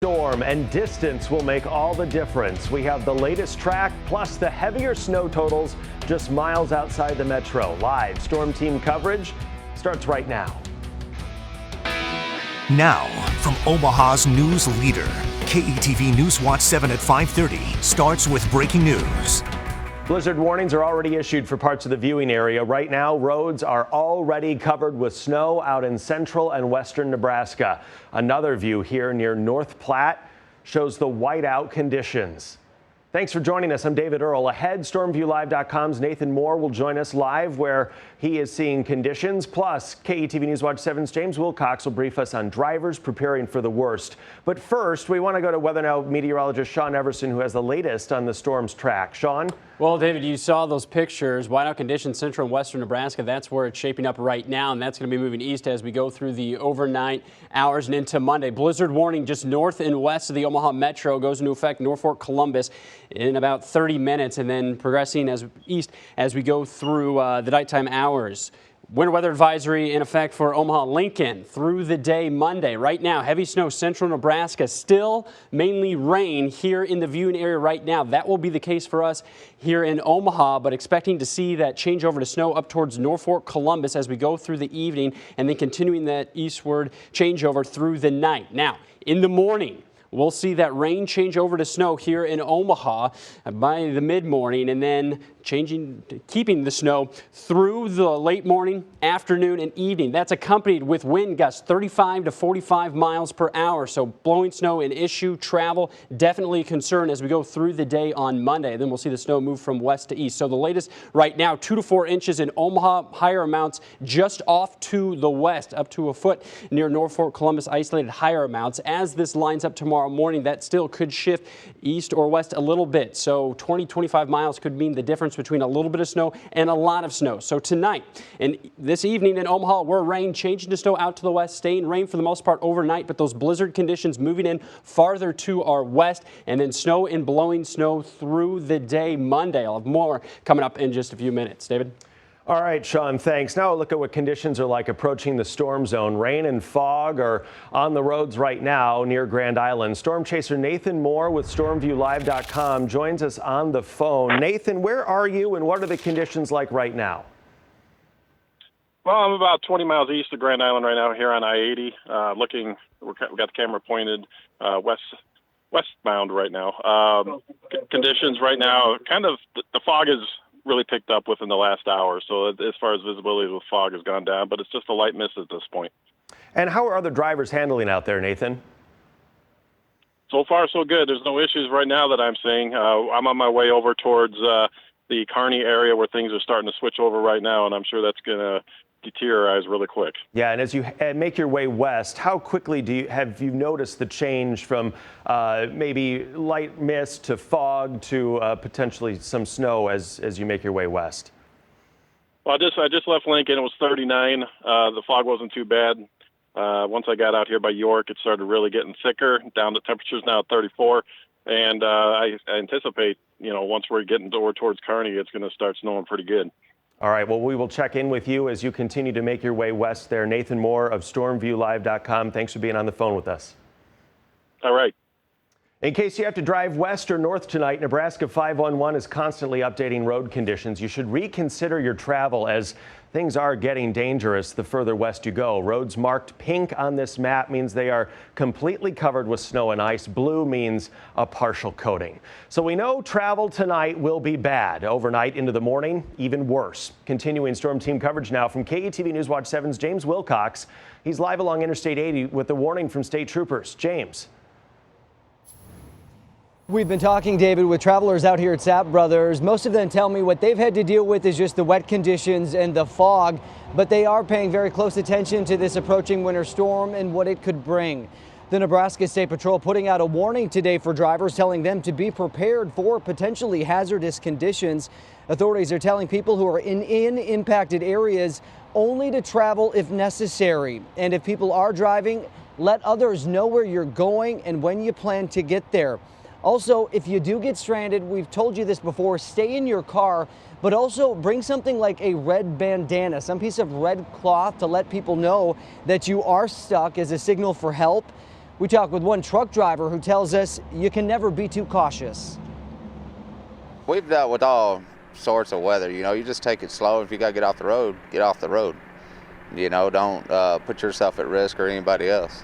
Storm and distance will make all the difference. We have the latest track plus the heavier snow totals just miles outside the metro. Live storm team coverage starts right now. Now, from Omaha's news leader, KETV NewsWatch 7 at 5:30 starts with breaking news. Blizzard warnings are already issued for parts of the viewing area. Right now, roads are already covered with snow out in central and western Nebraska. Another view here near North Platte shows the whiteout conditions. Thanks for joining us. I'm David Earl. Ahead, StormviewLive.com's Nathan Moore will join us live where he is seeing conditions. Plus, KETV NewsWatch 7's James Wilcox will brief us on drivers preparing for the worst. But first, we want to go to Weather Now meteorologist Sean Everson, who has the latest on the storm's track. Sean? Well, David, you saw those pictures. Whiteout conditions, central and western Nebraska. That's where it's shaping up right now, and that's going to be moving east as we go through the overnight hours and into Monday. Blizzard warning just north and west of the Omaha Metro goes into effect Norfolk, Columbus in about 30 minutes, and then progressing east as we go through the nighttime hours. Winter weather advisory in effect for Omaha, Lincoln through the day Monday. Right now, heavy snow central Nebraska, still mainly rain here in the viewing area right now. That will be the case for us here in Omaha, but expecting to see that change over to snow up towards Norfolk, Columbus as we go through the evening, and then continuing that eastward changeover through the night. Now, in the morning, we'll see that rain change over to snow here in Omaha by the mid-morning, and then keeping the snow through the late morning, afternoon, and evening. That's accompanied with wind gusts 35 to 45 miles per hour. So blowing snow an issue, travel definitely a concern as we go through the day on Monday. Then we'll see the snow move from west to east. So the latest right now, 2 to 4 inches in Omaha, higher amounts just off to the west, up to a foot near Norfolk, Columbus, isolated higher amounts. As this lines up tomorrow morning, that still could shift east or west a little bit. So 20, 25 miles could mean the difference between a little bit of snow and a lot of snow. So tonight and this evening in Omaha, we're rain changing to snow out to the west, staying rain for the most part overnight, but those blizzard conditions moving in farther to our west, and then snow and blowing snow through the day Monday. I'll have more coming up in just a few minutes. David? All right, Sean, thanks. Now a look at what conditions are like approaching the storm zone. Rain and fog are on the roads right now near Grand Island. Storm chaser Nathan Moore with StormviewLive.com joins us on the phone. Nathan, where are you and what are the conditions like right now? Well, I'm about 20 miles east of Grand Island right now here on I-80. We've got the camera pointed westbound right now. Conditions right now, kind of the fog is really picked up within the last hour. So as far as visibility with fog has gone down, but it's just a light mist at this point. And how are other drivers handling out there, Nathan? So far, so good. There's no issues right now that I'm seeing. I'm on my way over towards the Kearney area where things are starting to switch over right now, and I'm sure that's going to deteriorize really quick. Yeah, and as you make your way west, how quickly have you noticed the change from maybe light mist to fog to potentially some snow as you make your way west? Well, I just left Lincoln. It was 39. The fog wasn't too bad. Once I got out here by York, it started really getting thicker. Down to temperatures now at 34. And I anticipate, once we're getting towards Kearney, it's going to start snowing pretty good. All right, well, we will check in with you as you continue to make your way west there. Nathan Moore of StormviewLive.com. Thanks for being on the phone with us. All right. In case you have to drive west or north tonight, Nebraska 511 is constantly updating road conditions. You should reconsider your travel as things are getting dangerous the further west you go. Roads marked pink on this map means they are completely covered with snow and ice. Blue means a partial coating. So we know travel tonight will be bad. Overnight into the morning, even worse. Continuing storm team coverage now from KETV NewsWatch 7's James Wilcox. He's live along Interstate 80 with the warning from state troopers. James. We've been talking, David, with travelers out here at Sapp Brothers. Most of them tell me what they've had to deal with is just the wet conditions and the fog, but they are paying very close attention to this approaching winter storm and what it could bring. The Nebraska State Patrol putting out a warning today for drivers, telling them to be prepared for potentially hazardous conditions. Authorities are telling people who are in impacted areas only to travel if necessary. And if people are driving, let others know where you're going and when you plan to get there. Also, if you do get stranded, we've told you this before, stay in your car, but also bring something like a red bandana, some piece of red cloth to let people know that you are stuck as a signal for help. We talk with one truck driver who tells us you can never be too cautious. We've dealt with all sorts of weather. You know, you just take it slow. If you got to get off the road, get off the road. You know, don't put yourself at risk or anybody else.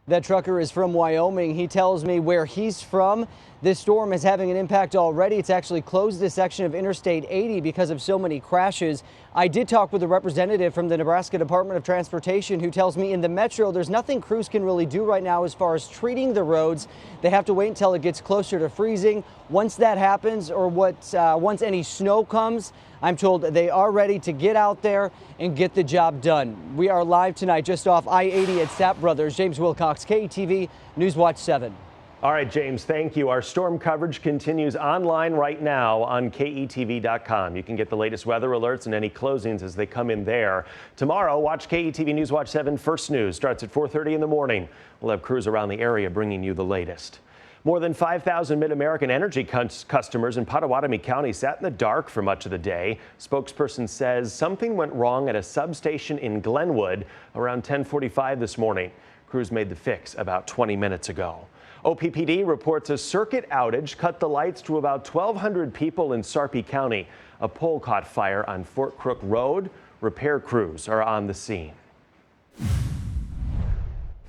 That trucker is from Wyoming. He tells me where he's from, this storm is having an impact already. It's actually closed this section of Interstate 80 because of so many crashes. I did talk with a representative from the Nebraska Department of Transportation who tells me in the metro there's nothing crews can really do right now as far as treating the roads. They have to wait until it gets closer to freezing. Once that happens, or once any snow comes, I'm told they are ready to get out there and get the job done. We are live tonight just off I-80 at Sapp Brothers. James Wilcox, KETV, NewsWatch 7. All right, James, thank you. Our storm coverage continues online right now on KETV.com. You can get the latest weather alerts and any closings as they come in there. Tomorrow, watch KETV NewsWatch 7 First News. Starts at 4:30 in the morning. We'll have crews around the area bringing you the latest. More than 5,000 Mid-American Energy customers in Pottawatomie County sat in the dark for much of the day. Spokesperson says something went wrong at a substation in Glenwood around 10:45 this morning. Crews made the fix about 20 minutes ago. OPPD reports a circuit outage cut the lights to about 1,200 people in Sarpy County. A pole caught fire on Fort Crook Road. Repair crews are on the scene.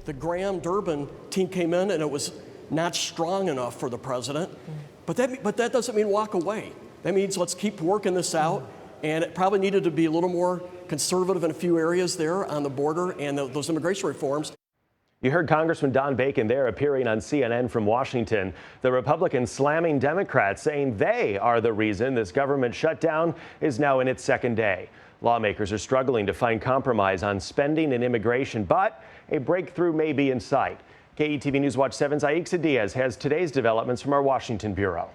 The Graham-Durbin team came in and it was not strong enough for the president, but that doesn't mean walk away. That means let's keep working this out, and it probably needed to be a little more conservative in a few areas there on the border and those immigration reforms. You heard Congressman Don Bacon there appearing on CNN from Washington. The Republicans slamming Democrats, saying they are the reason this government shutdown is now in its second day. Lawmakers are struggling to find compromise on spending and immigration, but a breakthrough may be in sight. KETV NewsWatch 7's Aixa Diaz has today's developments from our Washington bureau.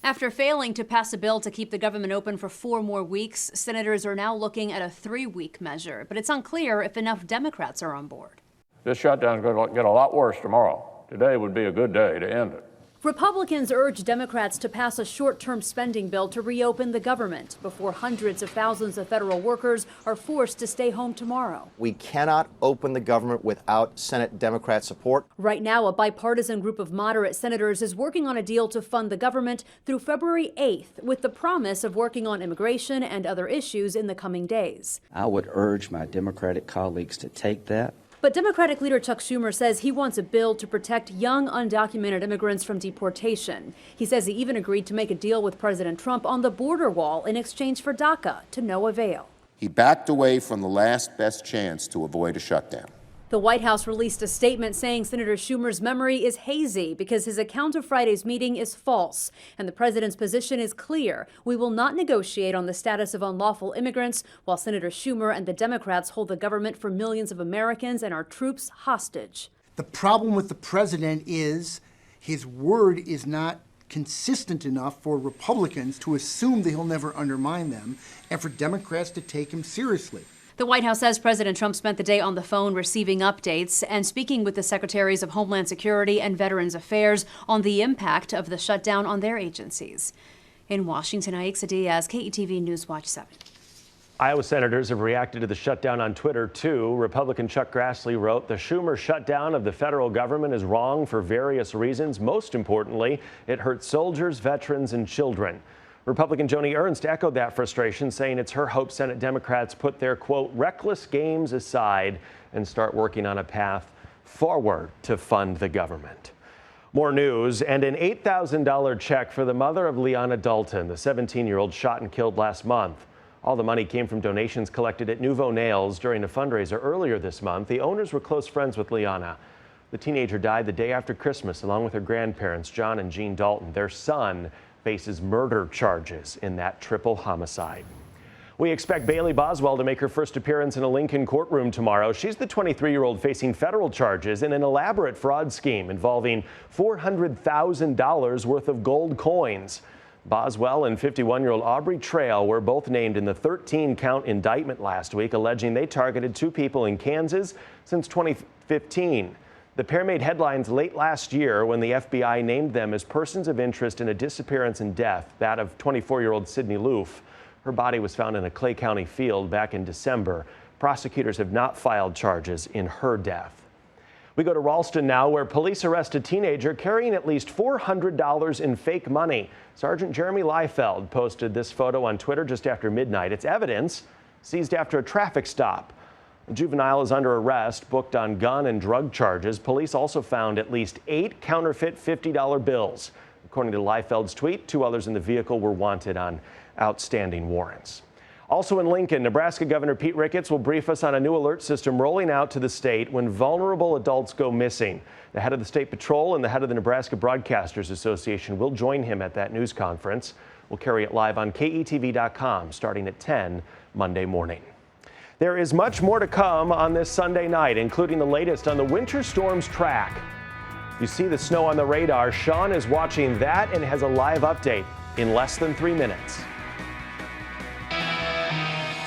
After failing to pass a bill to keep the government open for 4 more weeks, senators are now looking at a 3-week measure, but it's unclear if enough Democrats are on board. This shutdown is going to get a lot worse tomorrow. Today would be a good day to end it. Republicans urge Democrats to pass a short-term spending bill to reopen the government before hundreds of thousands of federal workers are forced to stay home tomorrow. We cannot open the government without Senate Democrat support. Right now, a bipartisan group of moderate senators is working on a deal to fund the government through February 8th, with the promise of working on immigration and other issues in the coming days. I would urge my Democratic colleagues to take that. But Democratic leader Chuck Schumer says he wants a bill to protect young undocumented immigrants from deportation. He says he even agreed to make a deal with President Trump on the border wall in exchange for DACA, to no avail. He backed away from the last best chance to avoid a shutdown. The White House released a statement saying Senator Schumer's memory is hazy because his account of Friday's meeting is false, and the president's position is clear. We will not negotiate on the status of unlawful immigrants while Senator Schumer and the Democrats hold the government for millions of Americans and our troops hostage. The problem with the president is his word is not consistent enough for Republicans to assume that he'll never undermine them and for Democrats to take him seriously. The White House says President Trump spent the day on the phone receiving updates and speaking with the Secretaries of Homeland Security and Veterans Affairs on the impact of the shutdown on their agencies. In Washington, Aixa Diaz, KETV NewsWatch 7. Iowa senators have reacted to the shutdown on Twitter, too. Republican Chuck Grassley wrote, "The Schumer shutdown of the federal government is wrong for various reasons. Most importantly, it hurts soldiers, veterans, and children." Republican Joni Ernst echoed that frustration, saying it's her hope Senate Democrats put their, quote, reckless games aside and start working on a path forward to fund the government. More news, and an $8,000 check for the mother of Leanna Dalton, the 17-year-old shot and killed last month. All the money came from donations collected at Nouveau Nails during a fundraiser earlier this month. The owners were close friends with Leanna. The teenager died the day after Christmas, along with her grandparents, John and Jean Dalton. Their son faces murder charges in that triple homicide. We expect Bailey Boswell to make her first appearance in a Lincoln courtroom tomorrow. She's the 23-year-old facing federal charges in an elaborate fraud scheme involving $400,000 worth of gold coins. Boswell and 51-year-old Aubrey Trail were both named in the 13-count indictment last week, alleging they targeted 2 people in Kansas since 2015. The pair made headlines late last year when the FBI named them as persons of interest in a disappearance and death, that of 24-year-old Sydney Loof. Her body was found in a Clay County field back in December. Prosecutors have not filed charges in her death. We go to Ralston now, where police arrest a teenager carrying at least $400 in fake money. Sergeant Jeremy Liefeld posted this photo on Twitter just after midnight. It's evidence seized after a traffic stop. The juvenile is under arrest, booked on gun and drug charges. Police also found at least 8 counterfeit $50 bills. According to Liefeld's tweet, 2 others in the vehicle were wanted on outstanding warrants. Also in Lincoln, Nebraska Governor Pete Ricketts will brief us on a new alert system rolling out to the state when vulnerable adults go missing. The head of the State Patrol and the head of the Nebraska Broadcasters Association will join him at that news conference. We'll carry it live on KETV.com starting at 10 Monday morning. There is much more to come on this Sunday night, including the latest on the winter storm's track. You see the snow on the radar. Sean is watching that and has a live update in less than 3 minutes.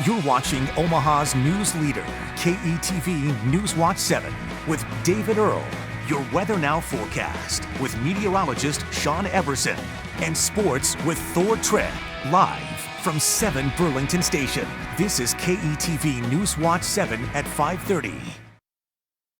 You're watching Omaha's news leader, KETV NewsWatch 7, with David Earl. Your Weather Now forecast with meteorologist Sean Everson. And sports with Thor Tripp, live from 7 Burlington Station. This is KETV NewsWatch 7 at 5:30.